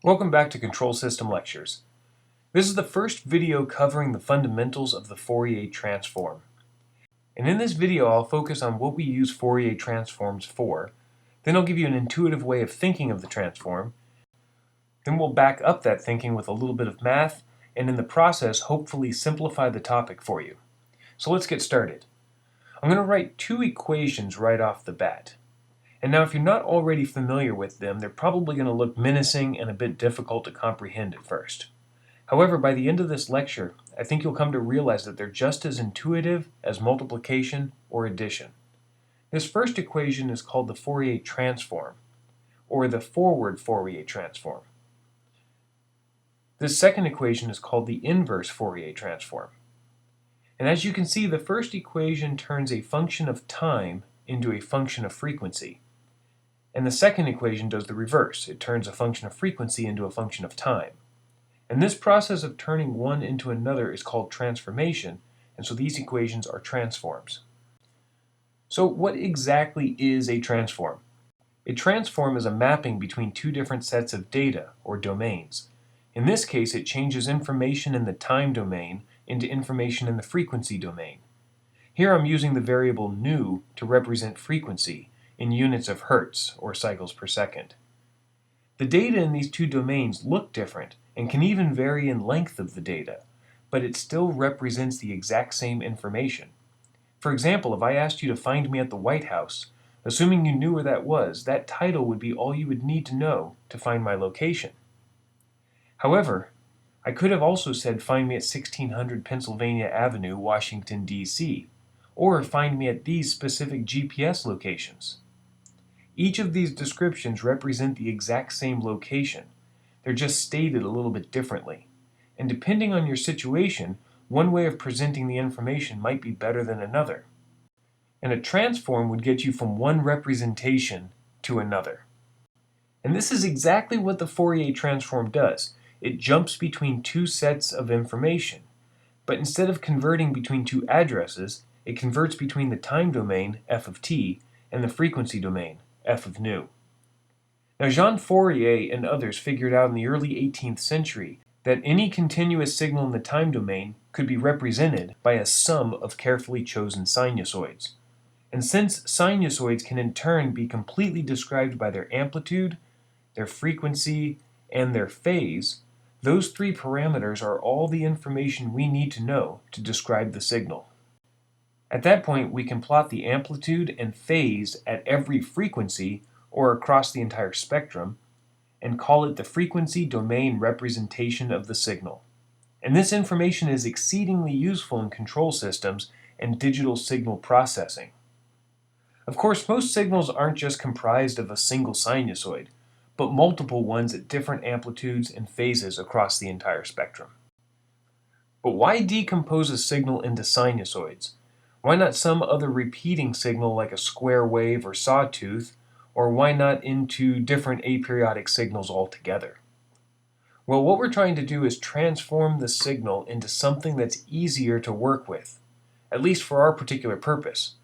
Welcome back to Control System Lectures. This is the first video covering the fundamentals of the Fourier transform. And in this video I'll focus on what we use Fourier transforms for, then I'll give you an intuitive way of thinking of the transform, then we'll back up that thinking with a little bit of math, and in the process hopefully simplify the topic for you. So let's get started. I'm going to write two equations right off the bat. And now if you're not already familiar with them, they're probably going to look menacing and a bit difficult to comprehend at first. However, by the end of this lecture, I think you'll come to realize that they're just as intuitive as multiplication or addition. This first equation is called the Fourier transform, or the forward Fourier transform. This second equation is called the inverse Fourier transform. And as you can see, the first equation turns a function of time into a function of frequency. And the second equation does the reverse. It turns a function of frequency into a function of time. And this process of turning one into another is called transformation, and so these equations are transforms. So what exactly is a transform? A transform is a mapping between two different sets of data, or domains. In this case, it changes information in the time domain into information in the frequency domain. Here I'm using the variable nu to represent frequency, in units of hertz, or cycles per second. The data in these two domains look different and can even vary in length of the data, but it still represents the exact same information. For example, if I asked you to find me at the White House, assuming you knew where that was, that title would be all you would need to know to find my location. However, I could have also said find me at 1600 Pennsylvania Avenue, Washington, D.C., or find me at these specific GPS locations. Each of these descriptions represent the exact same location. They're just stated a little bit differently. And depending on your situation, one way of presenting the information might be better than another. And a transform would get you from one representation to another. And this is exactly what the Fourier transform does. It jumps between two sets of information. But instead of converting between two addresses, it converts between the time domain, f of t, and the frequency domain, f of nu. Now Jean Fourier and others figured out in the early 18th century that any continuous signal in the time domain could be represented by a sum of carefully chosen sinusoids. And since sinusoids can in turn be completely described by their amplitude, their frequency, and their phase, those three parameters are all the information we need to know to describe the signal. At that point, we can plot the amplitude and phase at every frequency or across the entire spectrum and call it the frequency domain representation of the signal. And this information is exceedingly useful in control systems and digital signal processing. Of course, most signals aren't just comprised of a single sinusoid, but multiple ones at different amplitudes and phases across the entire spectrum. But why decompose a signal into sinusoids? Why not some other repeating signal like a square wave or sawtooth, or why not into different aperiodic signals altogether? Well, what we're trying to do is transform the signal into something that's easier to work with, at least for our particular purpose.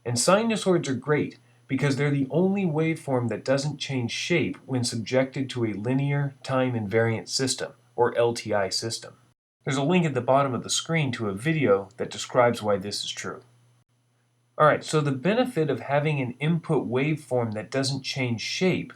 And sinusoids are great because they're the only waveform that doesn't change shape when subjected to a linear time invariant system, or LTI system. There's a link at the bottom of the screen to a video that describes why this is true. Alright, so the benefit of having an input waveform that doesn't change shape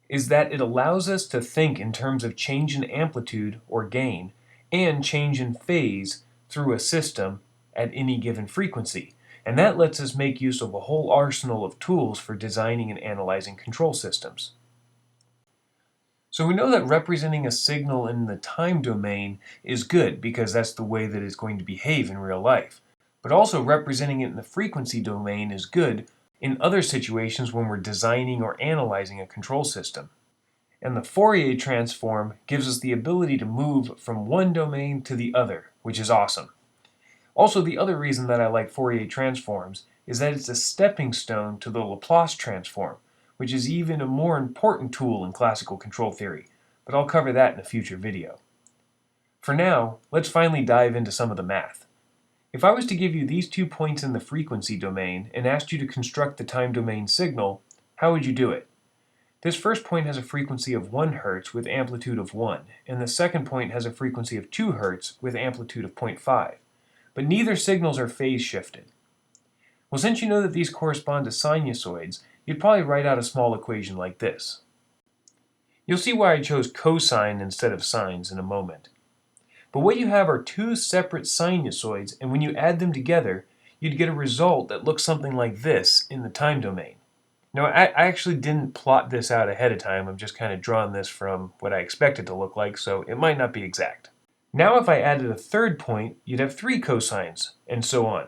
is that it allows us to think in terms of change in amplitude, or gain, and change in phase through a system at any given frequency. And that lets us make use of a whole arsenal of tools for designing and analyzing control systems. So we know that representing a signal in the time domain is good because that's the way that it's going to behave in real life. But also representing it in the frequency domain is good in other situations when we're designing or analyzing a control system. And the Fourier transform gives us the ability to move from one domain to the other, which is awesome. Also, the other reason that I like Fourier transforms is that it's a stepping stone to the Laplace transform, which is even a more important tool in classical control theory, but I'll cover that in a future video. For now, let's finally dive into some of the math. If I was to give you these 2 points in the frequency domain and asked you to construct the time domain signal, how would you do it? This first point has a frequency of 1 Hz with amplitude of 1, and the second point has a frequency of 2 Hz with amplitude of 0.5, but neither signals are phase shifted. Well, since you know that these correspond to sinusoids, you'd probably write out a small equation like this. You'll see why I chose cosine instead of sines in a moment. But what you have are two separate sinusoids, and when you add them together, you'd get a result that looks something like this in the time domain. Now, I actually didn't plot this out ahead of time. I'm just kind of drawing this from what I expect it to look like, so it might not be exact. Now, if I added a third point, you'd have 3 cosines, and so on.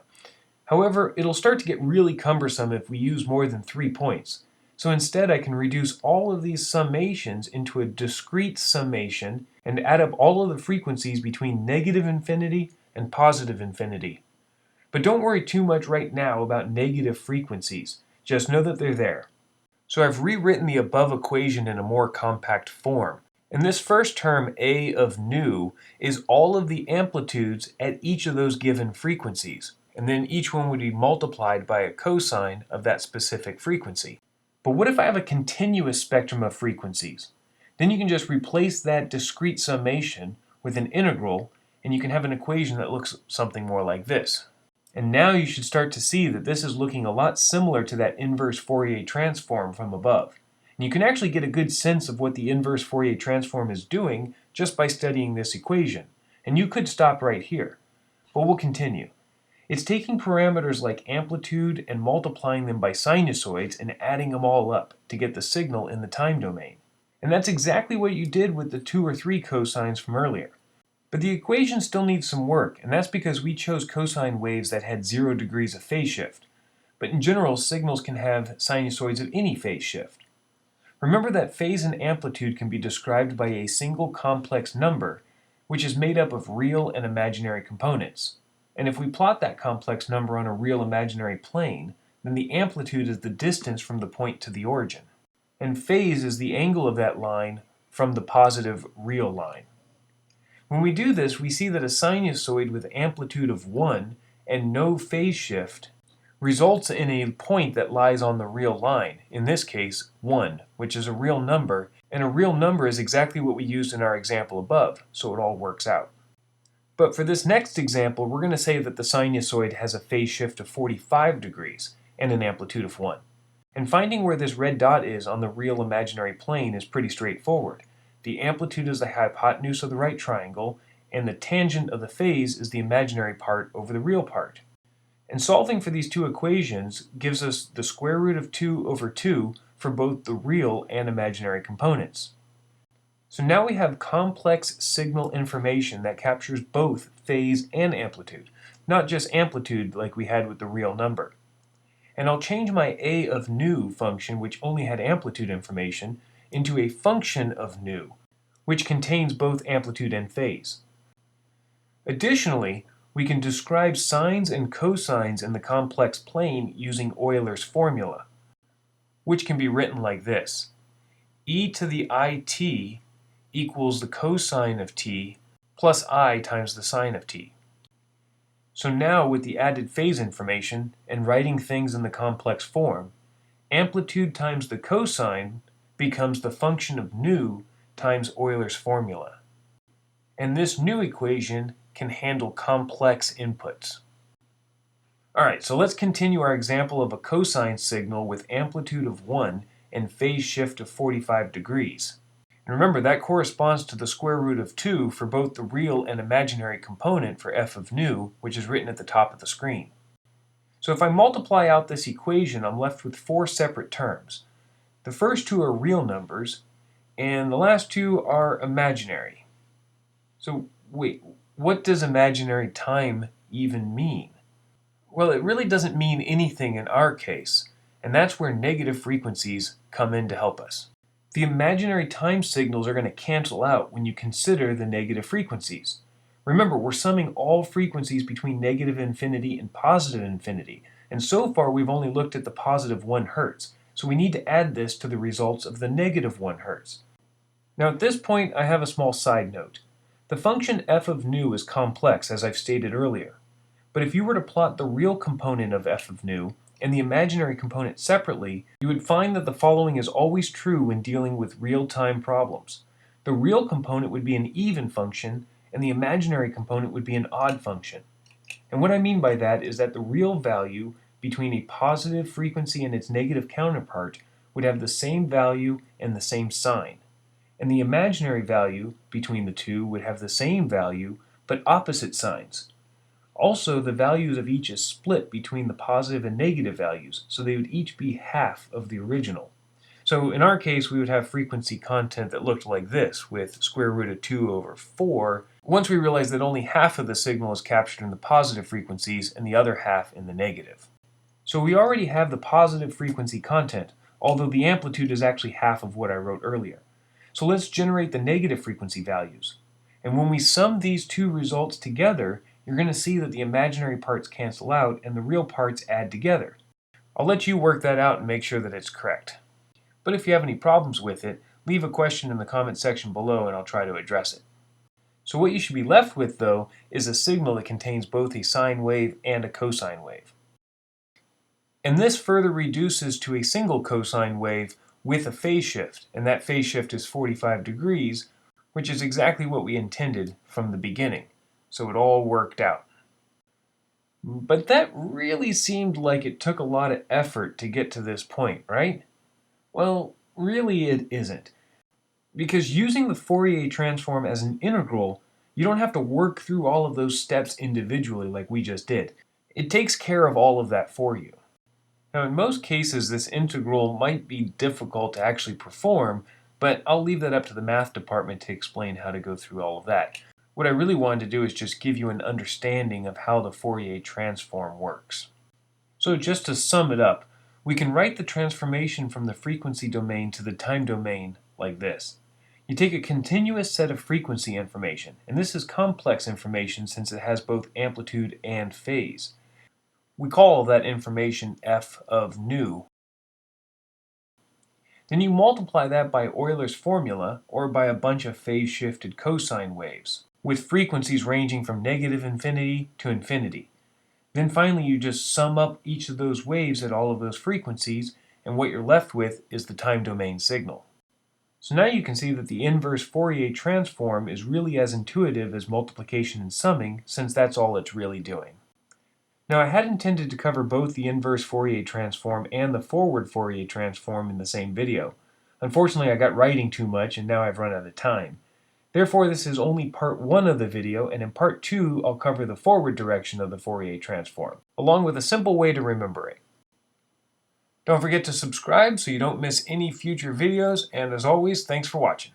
However, it'll start to get really cumbersome if we use more than 3 points. So instead, I can reduce all of these summations into a discrete summation and add up all of the frequencies between negative infinity and positive infinity. But don't worry too much right now about negative frequencies. Just know that they're there. So I've rewritten the above equation in a more compact form. And this first term, A of nu, is all of the amplitudes at each of those given frequencies. And then each one would be multiplied by a cosine of that specific frequency. But what if I have a continuous spectrum of frequencies? Then you can just replace that discrete summation with an integral, and you can have an equation that looks something more like this. And now you should start to see that this is looking a lot similar to that inverse Fourier transform from above. And you can actually get a good sense of what the inverse Fourier transform is doing just by studying this equation. And you could stop right here, but we'll continue. It's taking parameters like amplitude and multiplying them by sinusoids and adding them all up to get the signal in the time domain. And that's exactly what you did with the 2 or 3 cosines from earlier. But the equation still needs some work, and that's because we chose cosine waves that had 0 degrees of phase shift. But in general, signals can have sinusoids of any phase shift. Remember that phase and amplitude can be described by a single complex number, which is made up of real and imaginary components. And if we plot that complex number on a real imaginary plane, then the amplitude is the distance from the point to the origin. And phase is the angle of that line from the positive real line. When we do this, we see that a sinusoid with amplitude of 1 and no phase shift results in a point that lies on the real line, in this case 1, which is a real number, and a real number is exactly what we used in our example above, so it all works out. But for this next example, we're going to say that the sinusoid has a phase shift of 45 degrees and an amplitude of 1. And finding where this red dot is on the real imaginary plane is pretty straightforward. The amplitude is the hypotenuse of the right triangle, and the tangent of the phase is the imaginary part over the real part. And solving for these two equations gives us the square root of 2 over 2 for both the real and imaginary components. So now we have complex signal information that captures both phase and amplitude, not just amplitude like we had with the real number. And I'll change my A of nu function, which only had amplitude information, into a function of nu, which contains both amplitude and phase. Additionally, we can describe sines and cosines in the complex plane using Euler's formula, which can be written like this. E to the it equals the cosine of t plus I times the sine of t. So now with the added phase information and writing things in the complex form, amplitude times the cosine becomes the function of nu times Euler's formula. And this new equation can handle complex inputs. Alright, so let's continue our example of a cosine signal with amplitude of 1 and phase shift of 45 degrees. And remember, that corresponds to the square root of 2 for both the real and imaginary component for f of nu, which is written at the top of the screen. So if I multiply out this equation, I'm left with 4 separate terms. The first 2 are real numbers, and the last 2 are imaginary. So wait, what does imaginary time even mean? Well, it really doesn't mean anything in our case, and that's where negative frequencies come in to help us. The imaginary time signals are going to cancel out when you consider the negative frequencies. Remember, we're summing all frequencies between negative infinity and positive infinity, and so far we've only looked at the positive 1 Hz. So we need to add this to the results of the negative 1 Hz. Now at this point I have a small side note. The function f of nu is complex, as I've stated earlier. But if you were to plot the real component of f of nu, and the imaginary component separately, you would find that the following is always true when dealing with real-time problems. The real component would be an even function, and the imaginary component would be an odd function. And what I mean by that is that the real value between a positive frequency and its negative counterpart would have the same value and the same sign. And the imaginary value between the two would have the same value, but opposite signs. Also, the values of each is split between the positive and negative values, so they would each be half of the original. So in our case, we would have frequency content that looked like this, with square root of 2 over 4, once we realize that only half of the signal is captured in the positive frequencies and the other half in the negative. So we already have the positive frequency content, although the amplitude is actually half of what I wrote earlier. So let's generate the negative frequency values. And when we sum these two results together, you're going to see that the imaginary parts cancel out and the real parts add together. I'll let you work that out and make sure that it's correct. But if you have any problems with it, leave a question in the comment section below and I'll try to address it. So what you should be left with, though, is a signal that contains both a sine wave and a cosine wave. And this further reduces to a single cosine wave with a phase shift, and that phase shift is 45 degrees, which is exactly what we intended from the beginning. So it all worked out. But that really seemed like it took a lot of effort to get to this point, right? Well, really it isn't. Because using the Fourier transform as an integral, you don't have to work through all of those steps individually like we just did. It takes care of all of that for you. Now, in most cases, this integral might be difficult to actually perform, but I'll leave that up to the math department to explain how to go through all of that. What I really wanted to do is just give you an understanding of how the Fourier transform works. So just to sum it up, we can write the transformation from the frequency domain to the time domain like this. You take a continuous set of frequency information, and this is complex information since it has both amplitude and phase. We call that information f of nu. Then you multiply that by Euler's formula, or by a bunch of phase-shifted cosine waves, with frequencies ranging from negative infinity to infinity. Then finally you just sum up each of those waves at all of those frequencies, and what you're left with is the time domain signal. So now you can see that the inverse Fourier transform is really as intuitive as multiplication and summing, since that's all it's really doing. Now I had intended to cover both the inverse Fourier transform and the forward Fourier transform in the same video. Unfortunately, I got writing too much and now I've run out of time. Therefore, this is only part 1 of the video, and in part 2 I'll cover the forward direction of the Fourier transform, along with a simple way to remember it. Don't forget to subscribe so you don't miss any future videos, and as always, thanks for watching.